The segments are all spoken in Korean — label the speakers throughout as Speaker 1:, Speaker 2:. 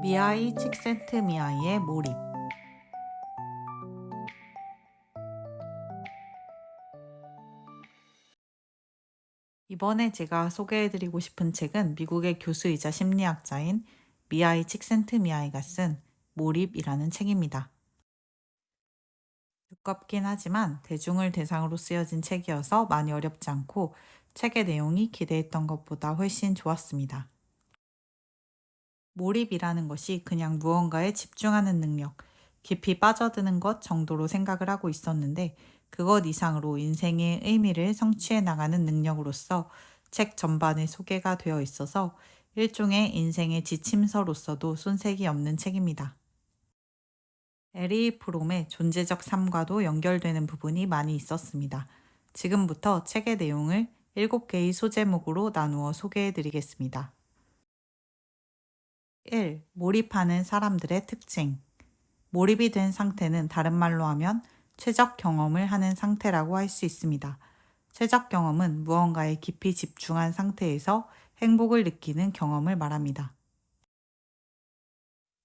Speaker 1: 미아이 칙센트미아이의 몰입. 이번에 제가 소개해드리고 싶은 책은 미국의 교수이자 심리학자인 미아이 칙센트미아이가 쓴 몰입이라는 책입니다. 두껍긴 하지만 대중을 대상으로 쓰여진 책이어서 많이 어렵지 않고 책의 내용이 기대했던 것보다 훨씬 좋았습니다. 몰입이라는 것이 그냥 무언가에 집중하는 능력, 깊이 빠져드는 것 정도로 생각을 하고 있었는데 그것 이상으로 인생의 의미를 성취해 나가는 능력으로서 책 전반에 소개가 되어 있어서 일종의 인생의 지침서로서도 손색이 없는 책입니다. 에리 프롬의 존재적 삶과도 연결되는 부분이 많이 있었습니다. 지금부터 책의 내용을 7개의 소제목으로 나누어 소개해 드리겠습니다. 1. 몰입하는 사람들의 특징. 몰입이 된 상태는 다른 말로 하면 최적 경험을 하는 상태라고 할 수 있습니다. 최적 경험은 무언가에 깊이 집중한 상태에서 행복을 느끼는 경험을 말합니다.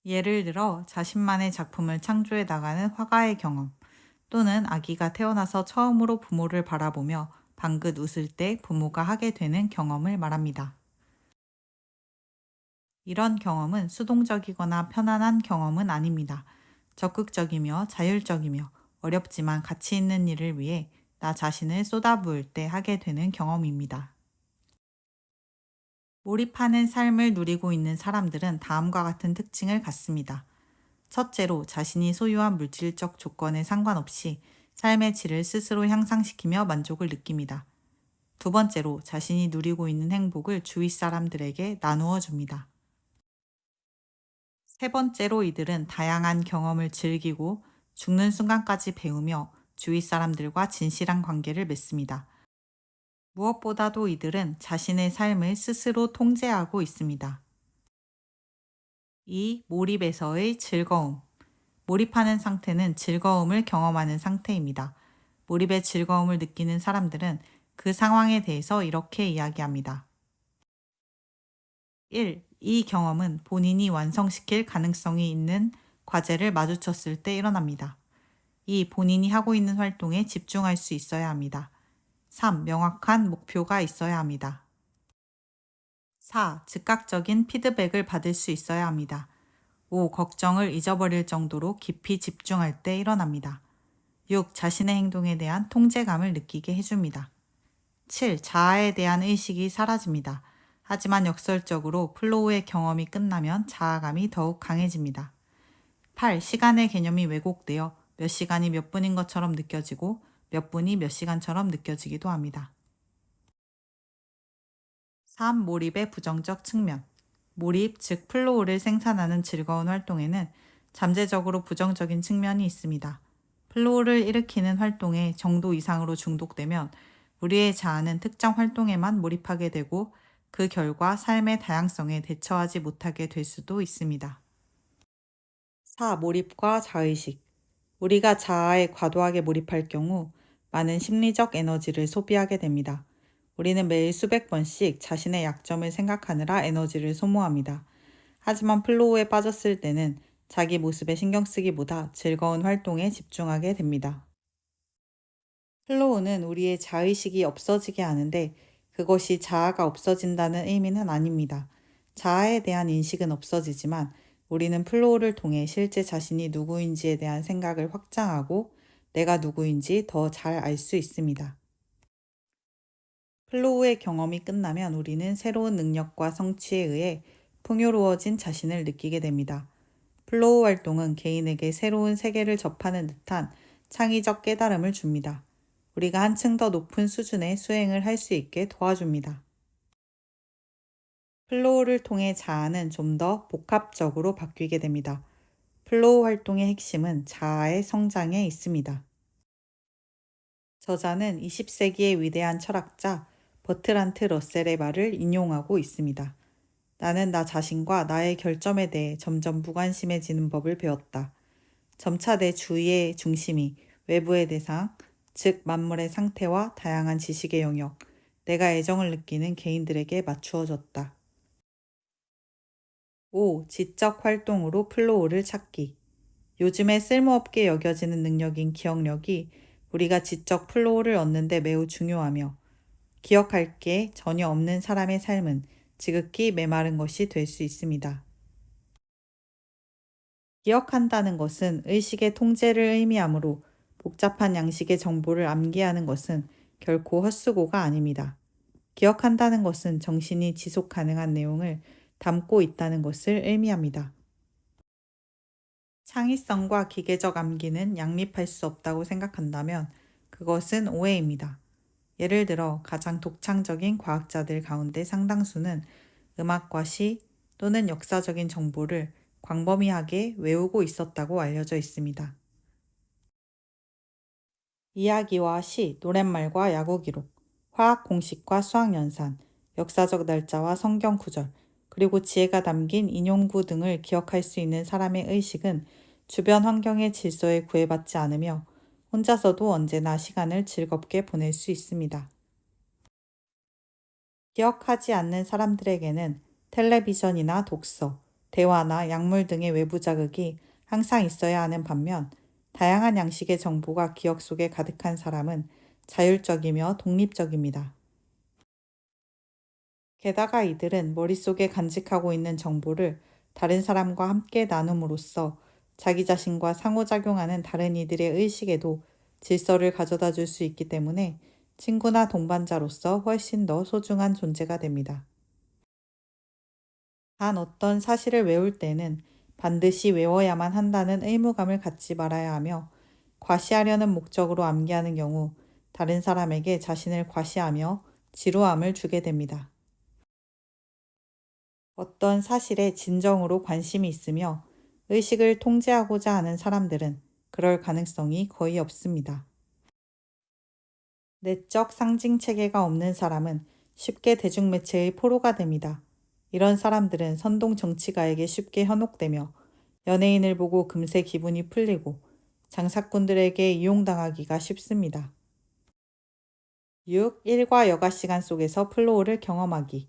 Speaker 1: 예를 들어 자신만의 작품을 창조해 나가는 화가의 경험, 또는 아기가 태어나서 처음으로 부모를 바라보며 방긋 웃을 때 부모가 하게 되는 경험을 말합니다. 이런 경험은 수동적이거나 편안한 경험은 아닙니다. 적극적이며 자율적이며 어렵지만 가치 있는 일을 위해 나 자신을 쏟아부을 때 하게 되는 경험입니다. 몰입하는 삶을 누리고 있는 사람들은 다음과 같은 특징을 갖습니다. 첫째로 자신이 소유한 물질적 조건에 상관없이 삶의 질을 스스로 향상시키며 만족을 느낍니다. 두 번째로 자신이 누리고 있는 행복을 주위 사람들에게 나누어 줍니다. 세 번째로 이들은 다양한 경험을 즐기고 죽는 순간까지 배우며 주위 사람들과 진실한 관계를 맺습니다. 무엇보다도 이들은 자신의 삶을 스스로 통제하고 있습니다. 이 몰입에서의 즐거움. 몰입하는 상태는 즐거움을 경험하는 상태입니다. 몰입의 즐거움을 느끼는 사람들은 그 상황에 대해서 이렇게 이야기합니다. 1. 이 경험은 본인이 완성시킬 가능성이 있는 과제를 마주쳤을 때 일어납니다. 2. 본인이 하고 있는 활동에 집중할 수 있어야 합니다. 3. 명확한 목표가 있어야 합니다. 4. 즉각적인 피드백을 받을 수 있어야 합니다. 5. 걱정을 잊어버릴 정도로 깊이 집중할 때 일어납니다. 6. 자신의 행동에 대한 통제감을 느끼게 해줍니다. 7. 자아에 대한 의식이 사라집니다. 하지만 역설적으로 플로우의 경험이 끝나면 자아감이 더욱 강해집니다. 8. 시간의 개념이 왜곡되어 몇 시간이 몇 분인 것처럼 느껴지고 몇 분이 몇 시간처럼 느껴지기도 합니다. 3. 몰입의 부정적 측면. 몰입, 즉 플로우를 생산하는 즐거운 활동에는 잠재적으로 부정적인 측면이 있습니다. 플로우를 일으키는 활동에 정도 이상으로 중독되면 우리의 자아는 특정 활동에만 몰입하게 되고 그 결과 삶의 다양성에 대처하지 못하게 될 수도 있습니다. 4. 몰입과 자의식. 우리가 자아에 과도하게 몰입할 경우 많은 심리적 에너지를 소비하게 됩니다. 우리는 매일 수백 번씩 자신의 약점을 생각하느라 에너지를 소모합니다. 하지만 플로우에 빠졌을 때는 자기 모습에 신경 쓰기보다 즐거운 활동에 집중하게 됩니다. 플로우는 우리의 자의식이 없어지게 하는데 그것이 자아가 없어진다는 의미는 아닙니다. 자아에 대한 인식은 없어지지만 우리는 플로우를 통해 실제 자신이 누구인지에 대한 생각을 확장하고 내가 누구인지 더 잘 알 수 있습니다. 플로우의 경험이 끝나면 우리는 새로운 능력과 성취에 의해 풍요로워진 자신을 느끼게 됩니다. 플로우 활동은 개인에게 새로운 세계를 접하는 듯한 창의적 깨달음을 줍니다. 우리가 한층 더 높은 수준의 수행을 할 수 있게 도와줍니다. 플로우를 통해 자아는 좀 더 복합적으로 바뀌게 됩니다. 플로우 활동의 핵심은 자아의 성장에 있습니다. 저자는 20세기의 위대한 철학자 버트란트 러셀의 말을 인용하고 있습니다. 나는 나 자신과 나의 결점에 대해 점점 무관심해지는 법을 배웠다. 점차 내 주위의 중심이 외부의 대상, 즉 만물의 상태와 다양한 지식의 영역, 내가 애정을 느끼는 개인들에게 맞추어졌다. 5. 지적 활동으로 플로우를 찾기. 요즘에 쓸모없게 여겨지는 능력인 기억력이 우리가 지적 플로우를 얻는 데 매우 중요하며 기억할 게 전혀 없는 사람의 삶은 지극히 메마른 것이 될 수 있습니다. 기억한다는 것은 의식의 통제를 의미하므로 복잡한 양식의 정보를 암기하는 것은 결코 헛수고가 아닙니다. 기억한다는 것은 정신이 지속 가능한 내용을 담고 있다는 것을 의미합니다. 창의성과 기계적 암기는 양립할 수 없다고 생각한다면 그것은 오해입니다. 예를 들어 가장 독창적인 과학자들 가운데 상당수는 음악과 시 또는 역사적인 정보를 광범위하게 외우고 있었다고 알려져 있습니다. 이야기와 시, 노랫말과 야구 기록, 화학 공식과 수학 연산, 역사적 날짜와 성경 구절, 그리고 지혜가 담긴 인용구 등을 기억할 수 있는 사람의 의식은 주변 환경의 질서에 구애받지 않으며 혼자서도 언제나 시간을 즐겁게 보낼 수 있습니다. 기억하지 않는 사람들에게는 텔레비전이나 독서, 대화나 약물 등의 외부 자극이 항상 있어야 하는 반면 다양한 양식의 정보가 기억 속에 가득한 사람은 자율적이며 독립적입니다. 게다가 이들은 머릿속에 간직하고 있는 정보를 다른 사람과 함께 나눔으로써 자기 자신과 상호작용하는 다른 이들의 의식에도 질서를 가져다 줄 수 있기 때문에 친구나 동반자로서 훨씬 더 소중한 존재가 됩니다. 단 어떤 사실을 외울 때는 반드시 외워야만 한다는 의무감을 갖지 말아야 하며 과시하려는 목적으로 암기하는 경우 다른 사람에게 자신을 과시하며 지루함을 주게 됩니다. 어떤 사실에 진정으로 관심이 있으며 의식을 통제하고자 하는 사람들은 그럴 가능성이 거의 없습니다. 내적 상징 체계가 없는 사람은 쉽게 대중매체의 포로가 됩니다. 이런 사람들은 선동 정치가에게 쉽게 현혹되며 연예인을 보고 금세 기분이 풀리고 장사꾼들에게 이용당하기가 쉽습니다. 6. 일과 여가 시간 속에서 플로우를 경험하기.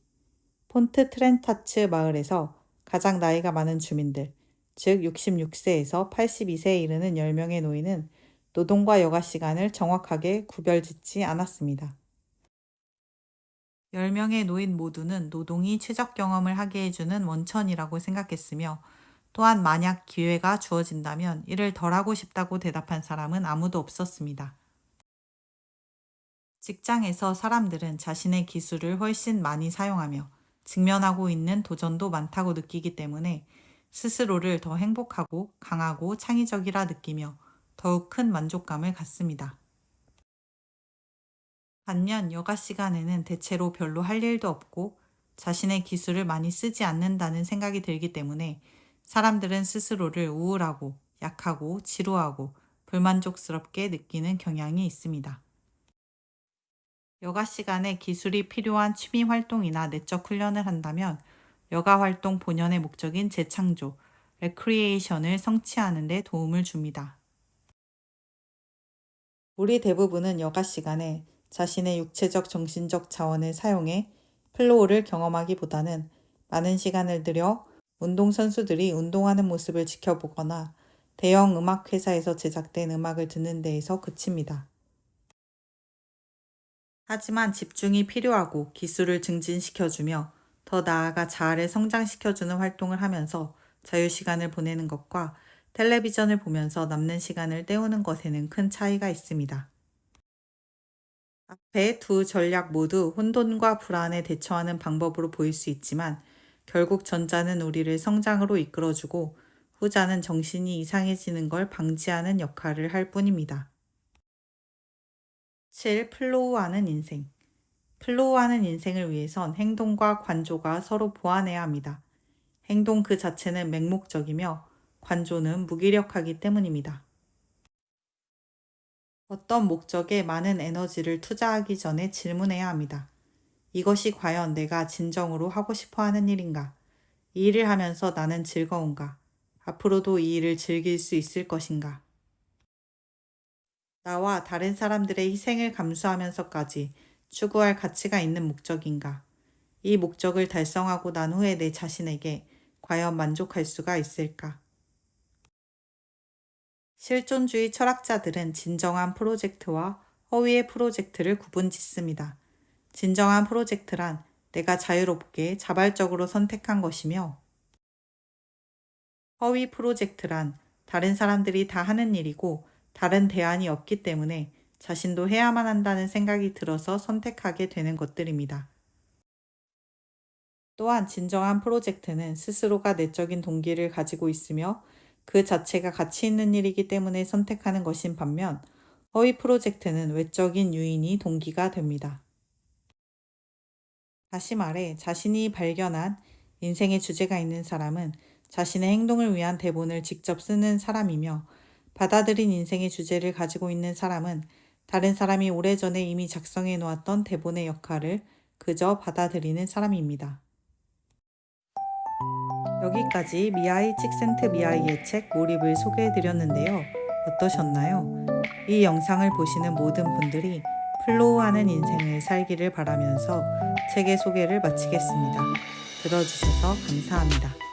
Speaker 1: 폰트 트렌타츠 마을에서 가장 나이가 많은 주민들, 즉 66세에서 82세에 이르는 10명의 노인은 노동과 여가 시간을 정확하게 구별짓지 않았습니다. 10명의 노인 모두는 노동이 최적 경험을 하게 해주는 원천이라고 생각했으며 또한 만약 기회가 주어진다면 이를 덜 하고 싶다고 대답한 사람은 아무도 없었습니다. 직장에서 사람들은 자신의 기술을 훨씬 많이 사용하며 직면하고 있는 도전도 많다고 느끼기 때문에 스스로를 더 행복하고 강하고 창의적이라 느끼며 더욱 큰 만족감을 갖습니다. 반면 여가 시간에는 대체로 별로 할 일도 없고 자신의 기술을 많이 쓰지 않는다는 생각이 들기 때문에 사람들은 스스로를 우울하고 약하고 지루하고 불만족스럽게 느끼는 경향이 있습니다. 여가 시간에 기술이 필요한 취미 활동이나 내적 훈련을 한다면 여가 활동 본연의 목적인 재창조, 레크리에이션을 성취하는 데 도움을 줍니다. 우리 대부분은 여가 시간에 자신의 육체적 정신적 자원을 사용해 플로우를 경험하기보다는 많은 시간을 들여 운동선수들이 운동하는 모습을 지켜보거나 대형 음악 회사에서 제작된 음악을 듣는 데에서 그칩니다. 하지만 집중이 필요하고 기술을 증진시켜주며 더 나아가 자아를 성장시켜주는 활동을 하면서 자유시간을 보내는 것과 텔레비전을 보면서 남는 시간을 때우는 것에는 큰 차이가 있습니다. 앞의 두 전략 모두 혼돈과 불안에 대처하는 방법으로 보일 수 있지만 결국 전자는 우리를 성장으로 이끌어주고 후자는 정신이 이상해지는 걸 방지하는 역할을 할 뿐입니다. 7. 플로우하는 인생. 플로우하는 인생을 위해선 행동과 관조가 서로 보완해야 합니다. 행동 그 자체는 맹목적이며 관조는 무기력하기 때문입니다. 어떤 목적에 많은 에너지를 투자하기 전에 질문해야 합니다. 이것이 과연 내가 진정으로 하고 싶어 하는 일인가? 이 일을 하면서 나는 즐거운가? 앞으로도 이 일을 즐길 수 있을 것인가? 나와 다른 사람들의 희생을 감수하면서까지 추구할 가치가 있는 목적인가? 이 목적을 달성하고 난 후에 내 자신에게 과연 만족할 수가 있을까? 실존주의 철학자들은 진정한 프로젝트와 허위의 프로젝트를 구분 짓습니다. 진정한 프로젝트란 내가 자유롭게 자발적으로 선택한 것이며, 허위 프로젝트란 다른 사람들이 다 하는 일이고 다른 대안이 없기 때문에 자신도 해야만 한다는 생각이 들어서 선택하게 되는 것들입니다. 또한 진정한 프로젝트는 스스로가 내적인 동기를 가지고 있으며 그 자체가 가치 있는 일이기 때문에 선택하는 것인 반면, 허위 프로젝트는 외적인 유인이 동기가 됩니다. 다시 말해, 자신이 발견한 인생의 주제가 있는 사람은 자신의 행동을 위한 대본을 직접 쓰는 사람이며, 받아들인 인생의 주제를 가지고 있는 사람은 다른 사람이 오래전에 이미 작성해 놓았던 대본의 역할을 그저 받아들이는 사람입니다. 여기까지 미아이 칙센트미아이의 책 몰입을 소개해 드렸는데요. 어떠셨나요? 이 영상을 보시는 모든 분들이 플로우하는 인생을 살기를 바라면서 책의 소개를 마치겠습니다. 들어주셔서 감사합니다.